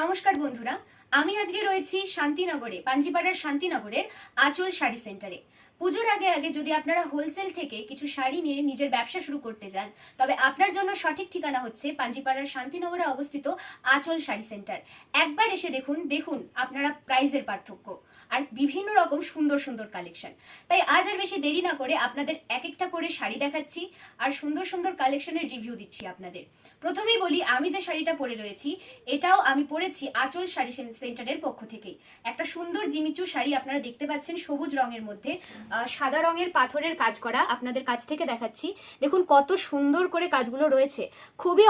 নমস্কার বন্ধুরা, আমি আজকে রয়েছি শান্তিনগরে, পাঞ্জিপাড়ার শান্তিনগরের আঁচল শাড়ি সেন্টারে। পুজোর আগে আগে যদি আপনারা হোলসেল থেকে কিছু শাড়ি নিয়ে নিজের ব্যবসা শুরু করতে চান, তবে আপনার জন্য সঠিক ঠিকানা হচ্ছে পাঞ্জিপাড়ার শান্তিনগরে অবস্থিত আঁচল শাড়ি সেন্টার। একবার এসে দেখুন আপনারা প্রাইজের পার্থক্য আর বিভিন্ন রকম সুন্দর সুন্দর কালেকশন। তাই আজ আর বেশি দেরি না করে আপনাদের এক একটা করে শাড়ি দেখাচ্ছি আর সুন্দর সুন্দর কালেকশনের রিভিউ দিচ্ছি আপনাদের। প্রথমেই বলি, আমি যে শাড়িটা পরে রয়েছি এটাও আমি পরেছি আঁচল শাড়ি সেন্টারের পক্ষ থেকেই। একটা সুন্দর জিমিচু শাড়ি আপনারা দেখতে পাচ্ছেন, সবুজ রঙের মধ্যে সাদা রঙের পাথরের কাজ করা। আপনাদের কাছ থেকে দেখাচ্ছি, দেখুন কত সুন্দর করে কাজগুলো রয়েছে। খুবই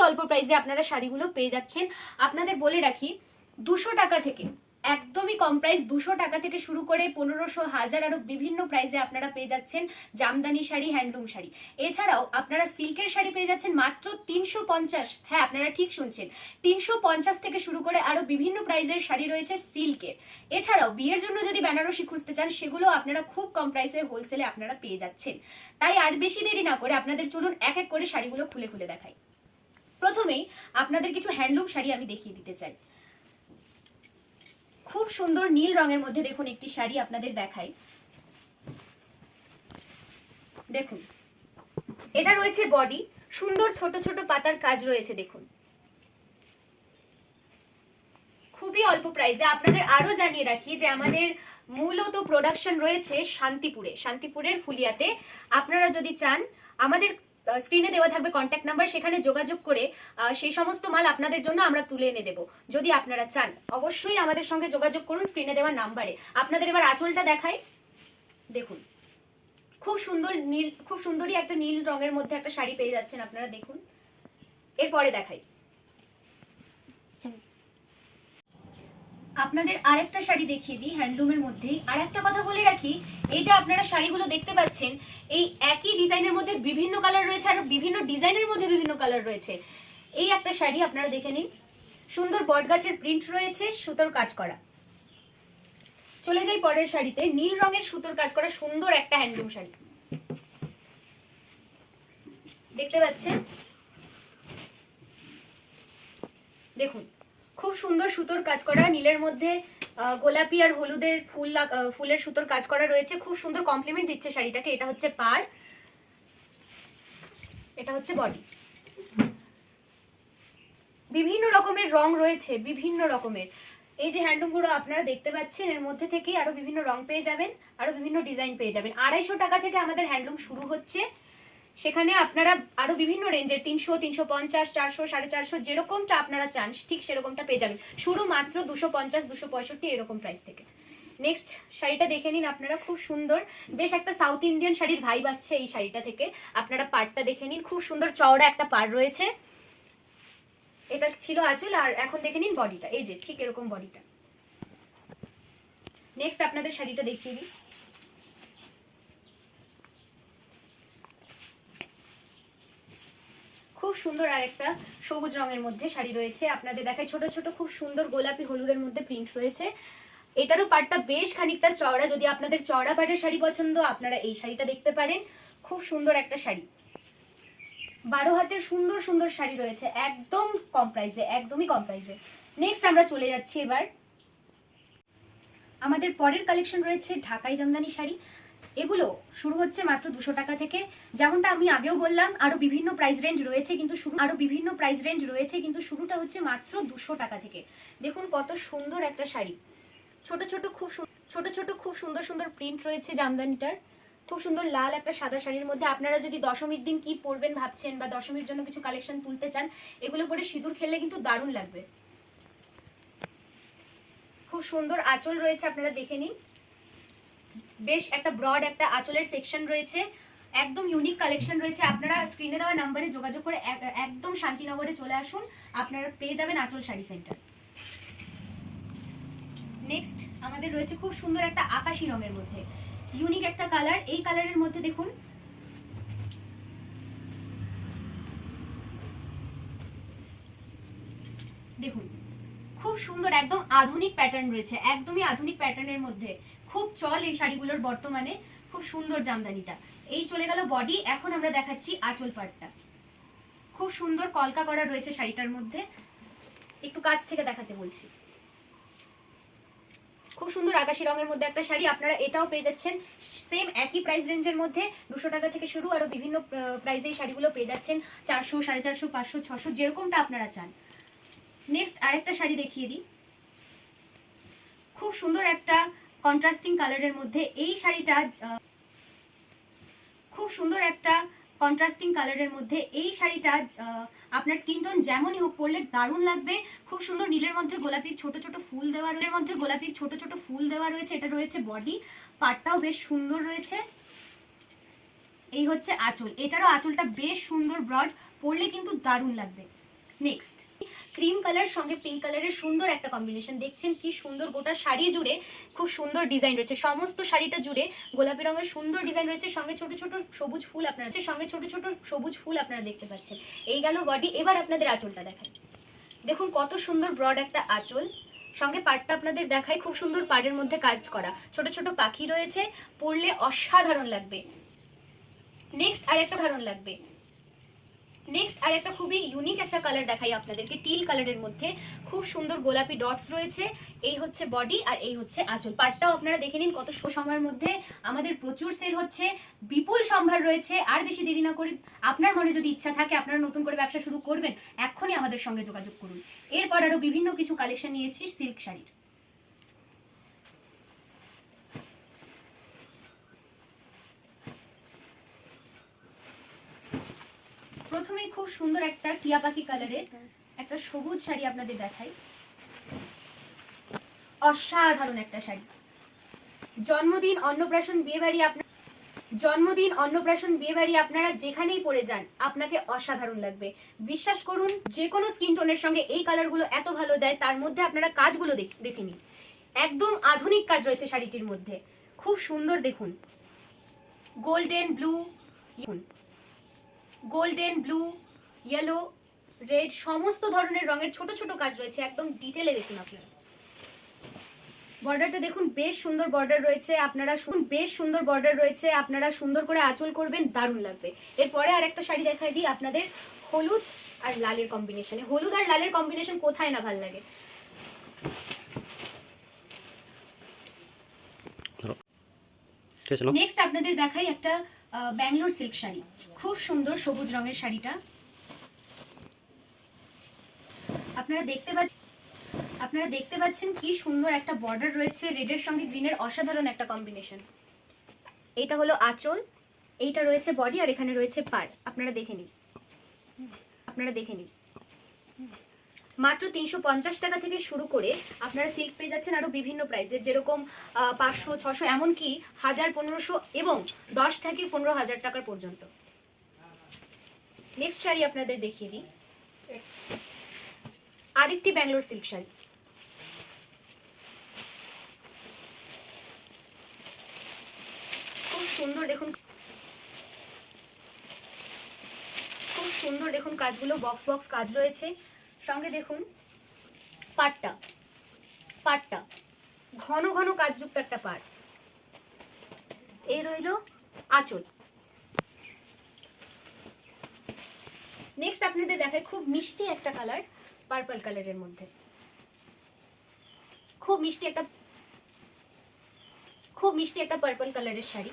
অল্প প্রাইসে আপনারা শাড়িগুলো পেয়ে যাচ্ছেন। আপনাদের বলে রাখি, 200 টাকা থেকে, একদমই কম প্রাইস, 200 টাকা থেকে শুরু করে 1500, 1000 আরো বিভিন্ন প্রাইসে আপনারা পেয়ে যাচ্ছেন জামদানি শাড়ি, হ্যান্ডলুম শাড়ি। এছাড়াও আপনারা সিল্কের শাড়ি পেয়ে যাচ্ছেন মাত্র 350। হ্যাঁ, আপনারা ঠিক শুনছেন, 350 থেকে শুরু করে আরো বিভিন্ন প্রাইসের শাড়ি রয়েছে সিল্কের। এছাড়াও বিয়ের জন্য যদি বেনারসি খুঁজতে চান, সেগুলো আপনারা খুব কম প্রাইসে হোলসেলে আপনারা পেয়ে যাচ্ছেন। তাই আর বেশি দেরি না করে আপনাদের চলুন এক এক করে শাড়িগুলো খুলে খুলে দেখাই। প্রথমেই আপনাদের কিছু হ্যান্ডলুম শাড়ি আমি দেখিয়ে দিতে চাই। খুব সুন্দর নীল রঙের মধ্যে দেখুন একটি শাড়ি আপনাদের দেখাই। দেখুন, এটা রয়েছে বডি, সুন্দর ছোট ছোট পাতার কাজ রয়েছে। দেখুন, খুবই অল্প প্রাইসে। আপনাদের আরো জানিয়ে রাখি যে আমাদের মূলত প্রোডাকশন রয়েছে শান্তিপুরের ফুলিয়াতে। আপনারা যদি চান, আমাদের স্ক্রিনে দেওয়া থাকবে কন্ট্যাক্ট নাম্বার, সেখানে যোগাযোগ করে সেই সমস্ত মাল আপনাদের জন্য আমরা তুলে এনে দেব। যদি আপনারা চান, অবশ্যই আমাদের সঙ্গে যোগাযোগ করুন স্ক্রিনে দেওয়া নাম্বারে। আপনাদের এবার আঁচলটা দেখাই। দেখুন, খুব সুন্দরই একটা নীল রঙের মধ্যে একটা শাড়ি পেয়ে যাচ্ছেন আপনারা। দেখুন, এরপরে দেখাই আপনাদের আরেকটা শাড়ি দেখিয়ে দিই হ্যান্ডলুমের মধ্যেই। আর একটা কথা বলে রাখি, এই যে আপনারা শাড়িগুলো দেখতে পাচ্ছেন, এই একই ডিজাইনের মধ্যে বিভিন্ন কালার রয়েছে, আর বিভিন্ন ডিজাইনের মধ্যে বিভিন্ন কালার রয়েছে। এই একটা শাড়ি আপনারা দেখে নিন, সুন্দর বটগাছের প্রিন্ট রয়েছে, সুতোর কাজ করা। চলে যাই পরের শাড়িতে, নীল রঙের সুতোর কাজ করা সুন্দর একটা হ্যান্ডলুম শাড়ি দেখতে পাচ্ছেন। দেখুন, খুব সুন্দর সুতোর কাজ করা, নীলের মধ্যে গোলাপি আর হলুদের ফুলের সুতোর কাজ করা রয়েছে। খুব সুন্দর কমপ্লিমেন্ট দিচ্ছে শাড়িটাকে। এটা হচ্ছে পাড়, এটা হচ্ছে বডি। বিভিন্ন রকমের রং রয়েছে, বিভিন্ন রকমের। এই যে হ্যান্ডলুমগুলো আপনারা দেখতে পাচ্ছেন, এর মধ্যে থেকেই আরো বিভিন্ন রং পেয়ে যাবেন, আরো বিভিন্ন ডিজাইন পেয়ে যাবেন। 250 টাকা থেকে আমাদের হ্যান্ডলুম শুরু হচ্ছে। সেখানে আপনারা আরো বিভিন্ন রেঞ্জের 300, 350, 400, 450 যেরকমটা আপনারা চান ঠিক সেরকমটা পেয়ে যাবেন। শুরু মাত্র 250, 265 এরকম প্রাইস থেকে। নেক্সট শাড়িটা দেখে নিন আপনারা, খুব সুন্দর, বেশ একটা সাউথ ইন্ডিয়ান শাড়ির ভাইব আসছে এই শাড়িটা থেকে। আপনারা পাড়টা দেখে নিন, খুব সুন্দর চওড়া একটা পাড় রয়েছে। এটা ছিল আঁচল, আর এখন দেখে নিন বডিটা। এই যে ঠিক এরকম বডিটা। নেক্সট আপনাদের শাড়িটা দেখিয়ে দিই। খুব সুন্দর আর একটা সবুজ রঙের মধ্যে শাড়ি রয়েছে আপনাদের দেখায়। ছোট ছোট খুব সুন্দর গোলাপি হলুদের মধ্যে প্রিন্ট রয়েছে। এটারও পাড়টা বেশ খানিকটা চওড়া। যদি আপনাদের চওড়া পাড়ের শাড়ি পছন্দ, আপনারা এই শাড়িটা দেখতে পারেন। খুব সুন্দর একটা শাড়ি, 12 হাতের সুন্দর সুন্দর শাড়ি রয়েছে, একদম কম প্রাইসে, একদমই কম প্রাইসে। নেক্সট আমরা চলে যাচ্ছি এবার। আমাদের পরের কালেকশন রয়েছে ঢাকাই জামদানি শাড়ি। এগুলো শুরু হচ্ছে মাত্র 200 টাকা থেকে। যেমনটা আমি আগেও বললাম, আরো বিভিন্ন প্রাইস রেঞ্জ রয়েছে, কিন্তু শুরুটা হচ্ছে মাত্র 200 টাকা থেকে। দেখুন কত সুন্দর একটা শাড়ি, ছোট ছোট খুব সুন্দর সুন্দর প্রিন্ট রয়েছে জামদানিটার। খুব সুন্দর লাল একটা সাদা শাড়ির মধ্যে। আপনারা যদি দশমীর দিন কি পরবেন ভাবছেন, বা দশমীর জন্য কিছু কালেকশন তুলতে চান, এগুলো পরে সিঁদুর খেললে কিন্তু দারুণ লাগবে। খুব সুন্দর আঁচল রয়েছে, আপনারা দেখে নিন। বেশ একটা ব্রড একটা আঁচলের সেকশন রয়েছে, একদম ইউনিক কালেকশন রয়েছে। আপনারা স্ক্রিনে দেওয়া নাম্বারে যোগাযোগ করে একদম শান্তিনগরে চলে আসুন, আপনারা পেয়ে যাবেন আঁচল শাড়ি সেন্টার। নেক্সট আমাদের রয়েছে খুব সুন্দর একটা আকাশি রঙের মধ্যে, ইউনিক একটা কালার। এই কালারের মধ্যে দেখুন, দেখুন খুব সুন্দর একদম আধুনিক প্যাটার্ন রয়েছে, একদমই আধুনিক প্যাটার্নের মধ্যে। খুব চল এই শাড়িগুলোর বর্তমানে। খুব সুন্দর জামদানিটা। এই চলে গেল বডি। এখন আমরা দেখাচ্ছি আঁচল পাড়টা। খুব সুন্দর কলকা করা রয়েছে শাড়িটার মধ্যে। একটু কাছ থেকে দেখাতে বলছি। খুব সুন্দর আকাশি রঙের মধ্যে একটা শাড়ি, আপনারা এটাও পেয়ে যাচ্ছেন সেম একই প্রাইস রেঞ্জের মধ্যে, 200 টাকা থেকে শুরু, আরো বিভিন্ন প্রাইসে এই শাড়িগুলো পেয়ে যাচ্ছেন 400, 450, 500, 600, যেরকমটা আপনারা চান। নেক্সট আরেকটা শাড়ি দেখিয়ে দিই, খুব সুন্দর একটা কন্ট্রাস্টিং কালারের মধ্যে এই শাড়িটা, খুব সুন্দর একটা কন্ট্রাস্টিং কালারের মধ্যে এই শাড়িটা আপনার স্কিন টোন যেমনই হোক পরলে দারুণ লাগবে। খুব সুন্দর নীলের মধ্যে গোলাপি ছোট ছোট ফুল দেওয়া, এর মধ্যে গোলাপি ছোট ছোট ফুল দেওয়া রয়েছে। এটা রয়েছে বডি, পাটটাও বেশ সুন্দর রয়েছে। এই হচ্ছে আঁচল, এটারও আঁচলটা বেশ সুন্দর ব্রড, পরলে কিন্তু দারুণ লাগবে। নেক্সট ক্রিম কালার সঙ্গে পিঙ্ক কালারের সুন্দর একটা কম্বিনেশন, দেখছেন কি সুন্দর, গোটা শাড়ি জুড়ে খুব সুন্দর ডিজাইন রয়েছে, সমস্ত শাড়িটা জুড়ে গোলাপি রঙের সুন্দর ডিজাইন রয়েছে, সঙ্গে ছোট ছোট সবুজ ফুল আপনারা দেখতে পাচ্ছেন। এই গেল বডি। এবার আপনাদের আঁচলটা দেখাই, দেখুন কত সুন্দর ব্রড একটা আঁচল, সঙ্গে পাড়টা আপনাদের দেখাই, খুব সুন্দর পাড়ের মধ্যে কাজ করা, ছোট ছোট পাখি রয়েছে, পরলে অসাধারণ লাগবে। নেক্সট আর একটা খুবই ইউনিক একটা কালার দেখাই আপনাদেরকে, টিল কালারের মধ্যে খুব সুন্দর গোলাপি ডটস রয়েছে। এই হচ্ছে বডি আর এই হচ্ছে আঁচল, পাটটাও আপনারা দেখে নিন কত সময়ের মধ্যে আমাদের প্রচুর সেল হচ্ছে, বিপুল সম্ভার রয়েছে। আর বেশি দেরি না করে, আপনার মনে যদি ইচ্ছা থাকে আপনারা নতুন করে ব্যবসা শুরু করবেন, এক্ষুনি আমাদের সঙ্গে যোগাযোগ করুন। এরপর আরো বিভিন্ন কিছু কালেকশন নিয়ে এসেছি সিল্ক শাড়ির। প্রথমেই খুব সুন্দর একটা টিয়া পাখি কালারের একটা সবুজ শাড়ি আপনাদের দেখাই, অসাধারণ একটা শাড়ি। জন্মদিন, অন্নপ্রাশন, বিয়েবাড়ি আপনারা যেখানেই পরে যান আপনাকে অসাধারণ লাগবে। বিশ্বাস করুন, যে কোনো স্কিন টোনের সঙ্গে এই কালারগুলো এত ভালো যায়। তার মধ্যে আপনারা কাজগুলো দেখে নিন, একদম আধুনিক কাজ রয়েছে শাড়িটির মধ্যে, খুব সুন্দর। দেখুন গোল্ডেন ব্লু, ইয়েলো, রেড, সমস্ত ধরনের রঙের ছোট ছোট কাজ রয়েছে, একদম ডিটেলে দেখুন আপনারা। বর্ডারটা দেখুন, বেশ সুন্দর বর্ডার রয়েছে, আপনারা সুন্দর করে আঁচল করবেন, দারুণ লাগবে। এরপরে আর একটা শাড়ি দেখাই দিই আপনাদের, হলুদ আর লালের কম্বিনেশনে। হলুদ আর লালের কম্বিনেশন কোথায় না ভালো লাগে। নেক্সট আপনাদের দেখাই একটা ব্যাঙ্গালোর সিল্ক শাড়ি, খুব সুন্দর সবুজ রঙের শাড়িটা। আপনারা দেখতে পাচ্ছেন কি সুন্দর একটা বর্ডার রয়েছে, রেডের সঙ্গে গ্রিনের অসাধারণ একটা কম্বিনেশন। এইটা হলো আঁচল, এইটা রয়েছে বডি, আর এখানে রয়েছে পাড়। আপনারা দেখে নিন। মাত্র 350 টাকা থেকে শুরু করে আপনারা সিল্ক পেয়ে যাচ্ছেন আরো বিভিন্ন প্রাইসের, যেরকম 500, 600, এমনকি 1000, 1500 এবং 10 থেকে 15,000 টাকার পর্যন্ত। নেক্সট শাড়ি আপনাদের দেখিয়ে দিই, আরেকটি ব্যাঙ্গালোর সিল্ক শাড়ি, খুব সুন্দর। দেখুন কাজগুলো, বক্স কাজ রয়েছে, সঙ্গে দেখুন পাটটা ঘন ঘন কাজযুক্ত একটা পাট। এই রইল আঁচল। নেক্সট আপনাদের দেখায় খুব মিষ্টি একটা কালার, পার্পল কালারের মধ্যে, খুব মিষ্টি একটা পার্পল কালারের শাড়ি।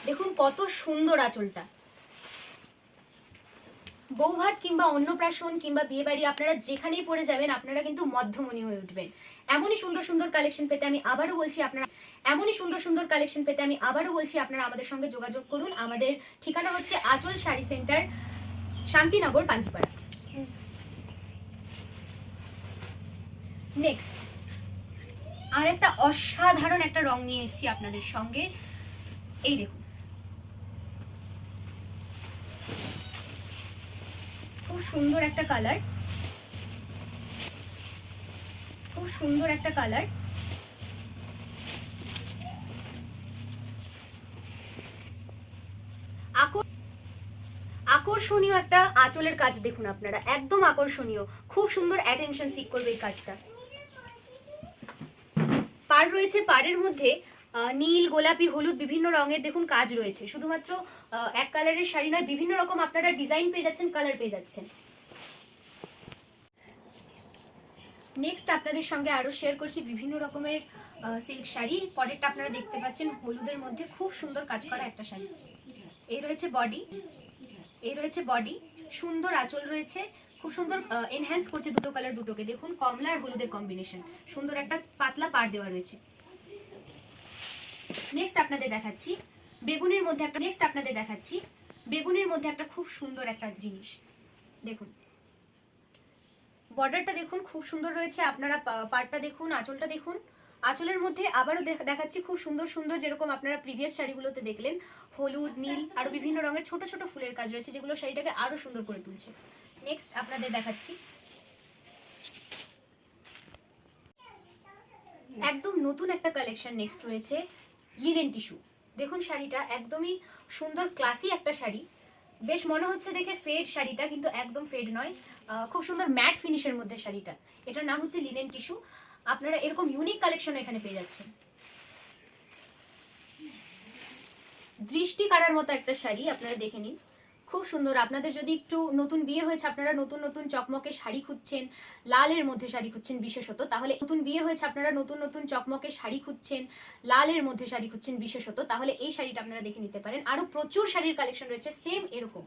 দেখুন কত সুন্দর আঁচলটা। বৌভাত কিংবা অন্নপ্রাশন কিংবা বিয়েবাড়ি আপনারা যেখানেই পরে যাবেন আপনারা কিন্তু মধ্যমণি হয়ে উঠবেন। এমনই সুন্দর সুন্দর কালেকশন পেতে আমি আবারও বলছি আপনারা আমাদের সঙ্গে যোগাযোগ করুন। আমাদের ঠিকানা হচ্ছে আঁচল শাড়ি সেন্টার, শান্তিনগর, পাঞ্জিপাড়া। নেক্সট আর একটা অসাধারণ একটা রং নিয়ে এসেছি আপনাদের সঙ্গে, এই দেখুন খুব সুন্দর একটা কালার, আকর্ষণীয় একটা আঁচলের কাজ দেখুন আপনারা, একদম আকর্ষণীয়, খুব সুন্দর, অ্যাটেনশন সিক করবে এই কাজটা। পাড় রয়েছে, পাড়ের মধ্যে নীল, গোলাপি, হলুদ বিভিন্ন রঙের দেখুন কাজ রয়েছে। শুধুমাত্র এক কালারের শাড়ি নয়, বিভিন্ন রকম আপনারা ডিজাইন পেয়ে যাচ্ছেন, কালার পেয়ে যাচ্ছেন। নেক্সট আপনাদের সঙ্গে আরো শেয়ার করছি বিভিন্ন রকমের সিল্ক শাড়ি। পরেরটা আপনারা দেখতে পাচ্ছেন হলুদের মধ্যে খুব সুন্দর কাজ করা একটা শাড়ি। এই রয়েছে বডি, এই রয়েছে বডি, সুন্দর আঁচল রয়েছে, খুব সুন্দর এনহ্যান্স করছে দুটো কালার দুটোকে। দেখুন কমলা আর হলুদের কম্বিনেশন, সুন্দর একটা পাতলা পাড় দেওয়া রয়েছে। নেক্সট আপনাদের দেখাচ্ছি বেগুনির মধ্যে একটা, নেক্সট আপনাদের দেখাচ্ছি বেগুনির মধ্যে একটা খুব সুন্দর একটা জিনিস। দেখুন বর্ডারটা দেখুন খুব সুন্দর রয়েছে, আপনারা পাড়টা দেখুন, আঁচলটা দেখুন। আঁচলের মধ্যে আবারও দেখাচ্ছি খুব সুন্দর সুন্দর, যেরকম আপনারা প্রিভিয়াস শাড়িগুলোতে দেখলেন হলুদ, নীল আরো বিভিন্ন রঙের ছোট ছোট ফুলের কাজ রয়েছে, যেগুলো শাড়িটাকে আরো সুন্দর করে তুলছে। নেক্সট আপনাদের দেখাচ্ছি একদম নতুন একটা কালেকশন। নেক্সট রয়েছে লিনেন টিস্যু। দেখুন শাড়িটা একদমই সুন্দর ক্লাসি একটা শাড়ি, বেশ মনে হচ্ছে দেখে ফেড শাড়িটা, কিন্তু একদম ফেড নয়, খুব সুন্দর ম্যাট ফিনিশের মধ্যে শাড়িটা। এটার নাম হচ্ছে লিনেন টিস্যু। আপনারা এরকম ইউনিক কালেকশন এখানে পেয়ে যাচ্ছেন। দৃষ্টি কাড়ার মতো একটা শাড়ি, আপনারা দেখে নিন, খুব সুন্দর। আপনাদের যদি একটু নতুন বিয়ে হয়েছে, আপনারা নতুন নতুন চকমকে শাড়ি খুঁজছেন, লালের মধ্যে শাড়ি খুঁজছেন বিশেষত, তাহলে নতুন বিয়ে হয়েছে আপনারা নতুন নতুন চকমকে শাড়ি খুঁজছেন, লালের মধ্যে শাড়ি খুঁজছেন বিশেষত, তাহলে এই শাড়িটা আপনারা দেখে নিতে পারেন। আরো প্রচুর শাড়ির কালেকশন রয়েছে সেম এরকম,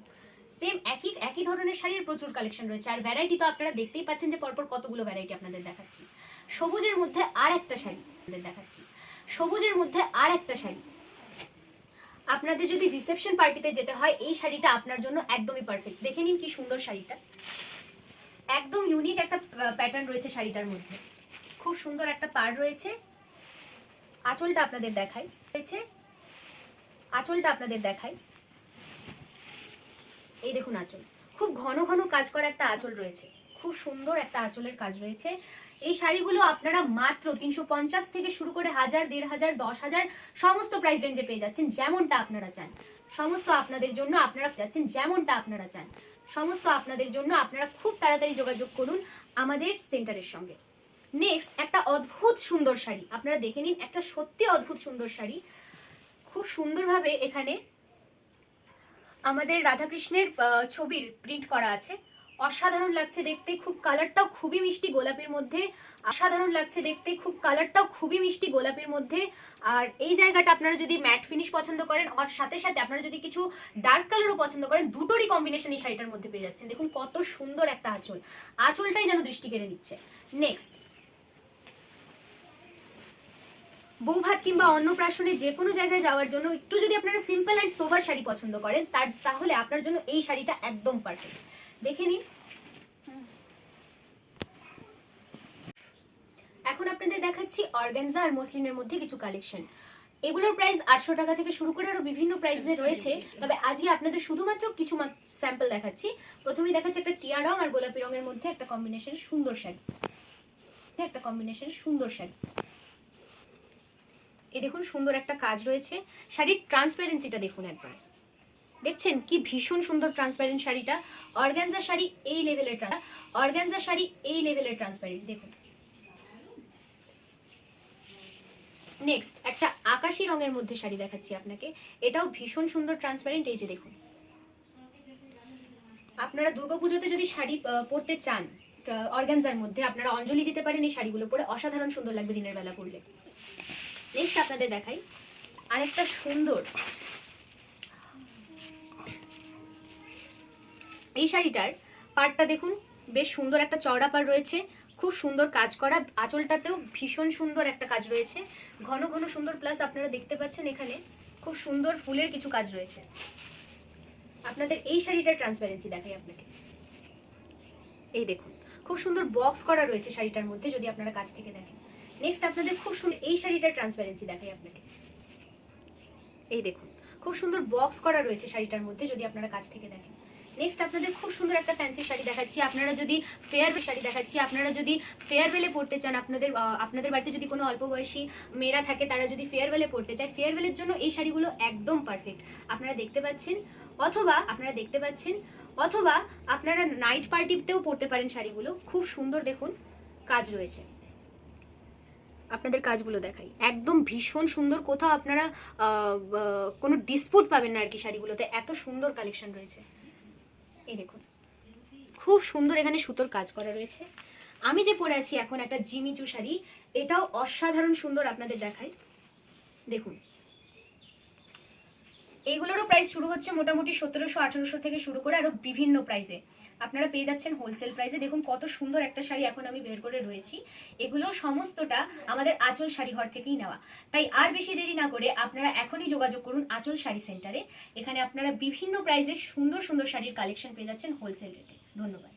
সেম একই একই ধরনের শাড়ির প্রচুর কালেকশন রয়েছে। আর ভ্যারাইটি তো আপনারা দেখতেই পাচ্ছেন যে পরপর কতগুলো ভ্যারাইটি আপনাদের দেখাচ্ছি। সবুজের মধ্যে আর একটা শাড়ি আপনাদের দেখাচ্ছি, সবুজের মধ্যে আর একটা শাড়ি। আপনাদের যদি রিসেপশন পার্টিতে যেতে হয় এই শাড়িটা আপনার জন্য একদমই পারফেক্ট। দেখে নিন কি সুন্দর শাড়িটা, একদম ইউনিক একটা প্যাটার্ন রয়েছে শাড়িটার মধ্যে, খুব সুন্দর একটা পাড় রয়েছে। আঁচলটা আপনাদের দেখাই, রয়েছে আঁচলটা আপনাদের দেখাই, এই দেখুন আঁচল, খুব ঘন ঘন কাজ করা একটা আঁচল রয়েছে, খুব সুন্দর একটা আঁচলের কাজ রয়েছে। এই শাড়িগুলো আপনারা মাত্র 350 থেকে শুরু করে 1000, 1500, 10,000 সমস্ত প্রাইস রেঞ্জে পেয়ে যাচ্ছেন, যেমনটা আপনারা চান। সমস্ত আপনাদের জন্য আপনারা যাচ্ছেন যেমনটা আপনারা চান, সমস্ত আপনাদের জন্য। আপনারা খুব তাড়াতাড়ি যোগাযোগ করুন আমাদের সেন্টারের সঙ্গে। নেক্সট একটা অদ্ভুত সুন্দর শাড়ি, আপনারা দেখে নিন, একটা সত্যি অদ্ভুত সুন্দর শাড়ি, খুব সুন্দরভাবে এখানে আমাদের রাধাকৃষ্ণের ছবির প্রিন্ট করা আছে, অসাধারণ লাগছে দেখতে, খুব কালারটাও খুবই মিষ্টি গোলাপির মধ্যে, অসাধারণ লাগছে দেখতে, খুব কালারটাও খুবই মিষ্টি গোলাপির মধ্যে। আর এই জায়গাটা আপনারা যদি ম্যাট ফিনিশ পছন্দ করেন, আর সাথে সাথে আপনারা যদি কিছু ডার্ক কালারও পছন্দ করেন, দুটোরই কম্বিনেশন এই শাড়িটার মধ্যে পেয়ে যাচ্ছেন। দেখুন কত সুন্দর একটা আঁচল, আঁচলটাই যেন দৃষ্টি কেড়ে নিচ্ছে। নেক্সট বৌভাত কিংবা অন্নপ্রাশনে যে কোনো জায়গায় যাওয়ার জন্য একটু যদি আপনারা সিম্পল অ্যান্ড সোবার শাড়ি পছন্দ করেন, তাহলে আপনার জন্য এই শাড়িটা একদম পারফেক্ট। দেখে নিন। এখন আপনাদের দেখাচ্ছি অর্গানজা আর মসলিনের মধ্যে কিছু কালেকশন। এগুলোর প্রাইস 800 টাকা থেকে শুরু করে আরো বিভিন্ন প্রাইসে রয়েছে, তবে আজকে আপনাদের শুধুমাত্র কিছু স্যাম্পল দেখাচ্ছি। প্রথমেই দেখাচ্ছি একটা টিয়া রং আর গোলাপি রঙের মধ্যে একটা কম্বিনেশনের সুন্দর শাড়ি, একটা কম্বিনেশনের সুন্দর শাড়ি। এই দেখুন সুন্দর একটা কাজ রয়েছে, শাড়ির ট্রান্সপারেন্সিটা দেখুন একবার, দেখছেন কি ভীষণ সুন্দর ট্রান্সপারেন্ট শাড়িটা। অর্গানজা শাড়ি এই লেভেলের, অর্গানজা শাড়ি এই লেভেলের ট্রান্সপারেন্ট দেখুন। নেক্সট একটা আকাশি রঙের মধ্যে শাড়ি দেখাচ্ছি আপনাকে, এটাও ভীষণ সুন্দর ট্রান্সপারেন্ট। এই যে দেখুন, আপনারা দুর্গাপুজোতে যদি শাড়ি পরতে চান অর্গানজার মধ্যে, আপনারা অঞ্জলি দিতে পারেন এই শাড়িগুলো পরে, অসাধারণ সুন্দর লাগবে দিনের বেলা পরলে। নেক্সট আপনাদের দেখাই আরেকটা সুন্দর, এই শাড়িটার পাড়টা দেখুন, বেশ সুন্দর একটা চওড়া পাড় রয়েছে, খুব সুন্দর কাজ করা, আঁচলটাতেও ভীষণ সুন্দর একটা কাজ রয়েছে, ঘন ঘন সুন্দর, প্লাস আপনারা দেখতে পাচ্ছেন এখানে খুব সুন্দর ফুলের কিছু কাজ রয়েছে। আপনাদের এই শাড়িটার ট্রান্সপারেন্সি দেখাই আপনাকে, এই দেখুন খুব সুন্দর বক্স করা রয়েছে শাড়িটার মধ্যে, যদি আপনারা কাছ থেকে দেখেন। নেক্সট আপনাদের খুব সুন্দর এই শাড়িটার ট্রান্সপারেন্সি দেখাই আপনাকে, এই দেখুন খুব সুন্দর বক্স করা রয়েছে শাড়িটার মধ্যে, যদি আপনারা কাছ থেকে দেখেন। নেক্সট আপনাদের খুব সুন্দর একটা ফ্যান্সি শাড়ি দেখাচ্ছি, আপনারা যদি ফেয়ারওয়েল শাড়ি দেখাচ্ছি, আপনারা যদি ফেয়ারওয়েলে পড়তে চান, আপনাদের বাড়িতে যদি কোনো অল্প বয়সী মেয়েরা থাকে, তারা যদি ফেয়ারওয়েলে পড়তে চায়, ফেয়ারওয়েলের জন্য এই শাড়িগুলো একদম পারফেক্ট। আপনারা দেখতে পাচ্ছেন, অথবা আপনারা নাইট পার্টিতেও পড়তে পারেন শাড়িগুলো, খুব সুন্দর দেখুন কাজ রয়েছে। আপনাদের কাজগুলো দেখাই, একদম ভীষণ সুন্দর, কোথাও আপনারা কোনো ডিসপুট পাবেন না আর কি শাড়িগুলোতে, এত সুন্দর কালেকশন রয়েছে। এই দেখুন খুব সুন্দর এখানে সুতোর কাজ করা রয়েছে। আমি যে পরে আছি এখন একটা জিমিচু শাড়ি, এটাও অসাধারণ সুন্দর, আপনাদের দেখাই, দেখুন। এইগুলোরও প্রাইস শুরু হচ্ছে মোটামুটি 1700-1800 থেকে শুরু করে আরো বিভিন্ন প্রাইসে আপনারা পেয়ে যাচ্ছেন হোলসেল প্রাইসে। দেখুন কত সুন্দর একটা শাড়ি এখন আমি বের করে রয়েছি, এগুলো সমস্তটা আমাদের আঁচল শাড়ি ঘর থেকেই নেওয়া। তাই আর বেশি দেরি না করে আপনারা এখনই যোগাযোগ করুন আঁচল শাড়ি সেন্টারে। এখানে আপনারা বিভিন্ন প্রাইসে সুন্দর সুন্দর শাড়ির কালেকশন পেয়ে যাচ্ছেন হোলসেল রেটে। ধন্যবাদ।